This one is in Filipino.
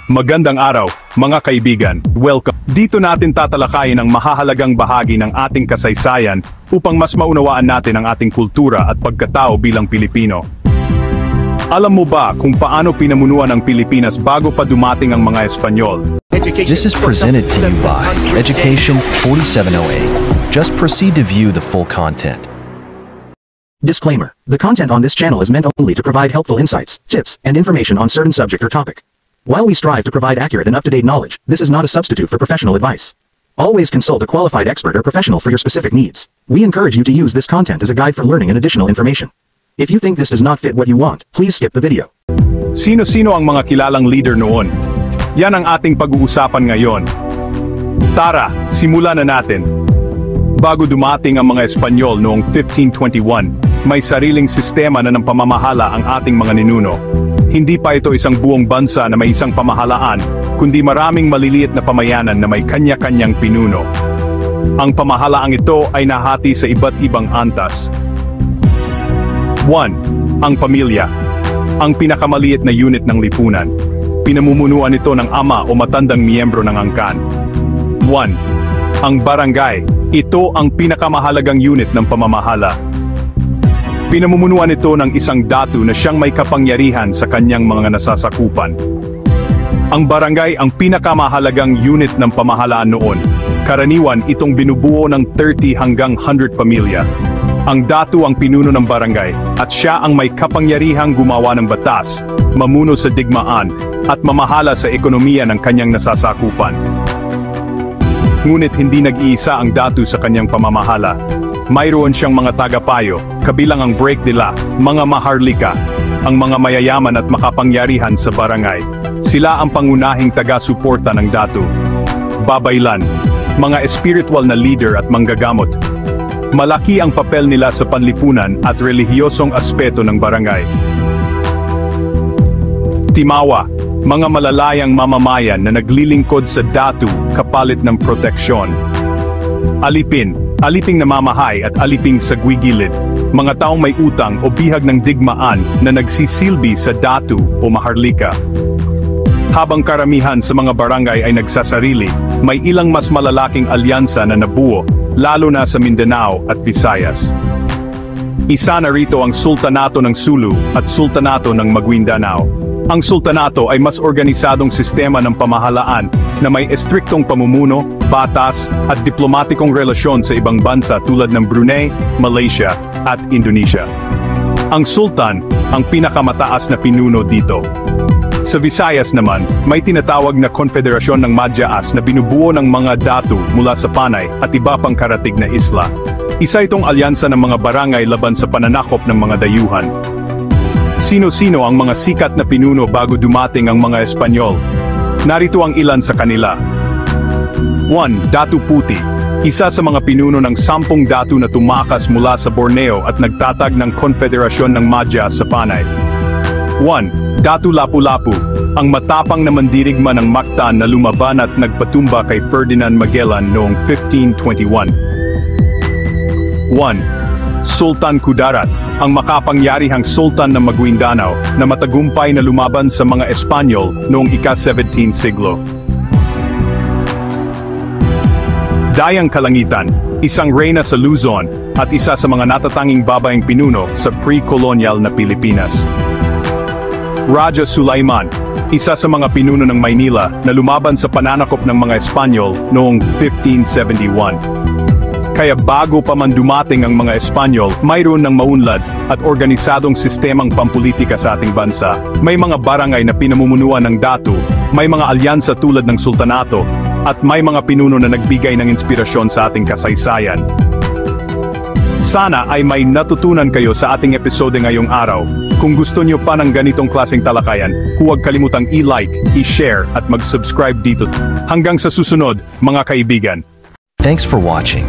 Magandang araw, mga kaibigan. Welcome. Dito natin tatalakayin ang mahahalagang bahagi ng ating kasaysayan upang mas maunawaan natin ang ating kultura at pagkatao bilang Pilipino. Alam mo ba kung paano pinamunuan ang Pilipinas bago pa dumating ang mga Espanyol? This is presented to you by Education 4708. Just proceed to view the full content. Disclaimer: the content on this channel is meant only to provide helpful insights, tips, and information on certain subject or topic. While we strive to provide accurate and up-to-date knowledge, this is not a substitute for professional advice. Always consult a qualified expert or professional for your specific needs. We encourage you to use this content as a guide for learning and additional information. If you think this does not fit what you want, please skip the video. Sino-sino ang mga kilalang leader noon? Yan ang ating pag-uusapan ngayon. Tara, simulan na natin. Bago dumating ang mga Espanyol noong 1521, may sariling sistema na ng pamamahala ang ating mga ninuno. Hindi pa ito isang buong bansa na may isang pamahalaan, kundi maraming maliliit na pamayanan na may kanya-kanyang pinuno. Ang pamahalaang ito ay nahati sa iba't ibang antas. 1. Ang pamilya. Ang pinakamaliit na unit ng lipunan. Pinamumunuan ito ng ama o matandang miyembro ng angkan. 1. Ang barangay. Ito ang pinakamahalagang unit ng pamamahala. Pinamumunuan ito ng isang datu na siyang may kapangyarihan sa kanyang mga nasasakupan. Ang barangay ang pinakamahalagang unit ng pamahalaan noon. Karaniwan itong binubuo ng 30 hanggang 100 pamilya. Ang datu ang pinuno ng barangay at siya ang may kapangyarihang gumawa ng batas, mamuno sa digmaan, at mamahala sa ekonomiya ng kanyang nasasakupan. Ngunit hindi nag-iisa ang datu sa kanyang pamamahala. Mayroon siyang mga tagapayo, kabilang ang break nila, mga maharlika, ang mga mayayaman at makapangyarihan sa barangay. Sila ang pangunahing taga-suporta ng datu. Babaylan, mga espiritual na leader at manggagamot. Malaki ang papel nila sa panlipunan at relihiyosong aspeto ng barangay. Timawa, mga malalayang mamamayan na naglilingkod sa datu kapalit ng proteksyon. Aliping namamahay at aliping sa guigilid, mga taong may utang o bihag ng digmaan na nagsisilbi sa datu o maharlika. Habang karamihan sa mga barangay ay nagsasarili, may ilang mas malalaking alyansa na nabuo, lalo na sa Mindanao at Visayas. Isa na rito ang Sultanato ng Sulu at Sultanato ng Maguindanao. Ang sultanato ay mas organisadong sistema ng pamahalaan na may estriktong pamumuno, batas, at diplomatikong relasyon sa ibang bansa tulad ng Brunei, Malaysia, at Indonesia. Ang sultan ang pinakamataas na pinuno dito. Sa Visayas naman, may tinatawag na Konfederasyon ng Madyaas na binubuo ng mga datu mula sa Panay at iba pang karatig na isla. Isa itong alyansa ng mga barangay laban sa pananakop ng mga dayuhan. Sino-sino ang mga sikat na pinuno bago dumating ang mga Espanyol? Narito ang ilan sa kanila. 1. Datu Puti. Isa sa mga pinuno ng 10 datu na tumakas mula sa Borneo at nagtatag ng Konfederasyon ng Madyaas sa Panay. 1. Datu Lapu-Lapu. Ang matapang na mandirigma ng Mactan na lumaban at nagpatumba kay Ferdinand Magellan noong 1521. 1. Sultan Kudarat, ang makapangyarihang sultan ng Maguindanao na matagumpay na lumaban sa mga Espanyol noong ika-17 siglo. Dayang Kalangitan, isang reyna sa Luzon at isa sa mga natatanging babaeng pinuno sa pre-colonial na Pilipinas. Raja Sulaiman, isa sa mga pinuno ng Maynila na lumaban sa pananakop ng mga Espanyol noong 1571. Kaya bago pa man dumating ang mga Espanyol, mayroon ng maunlad at organisadong sistemang pampulitika sa ating bansa. May mga barangay na pinamumunuan ng datu, may mga alyansa tulad ng sultanato, at may mga pinuno na nagbigay ng inspirasyon sa ating kasaysayan. Sana ay may natutunan kayo sa ating episode ngayong araw. Kung gusto niyo pa ng ganitong klaseng talakayan, huwag kalimutang i-like, i-share at mag-subscribe dito. Hanggang sa susunod, mga kaibigan. Thanks for watching.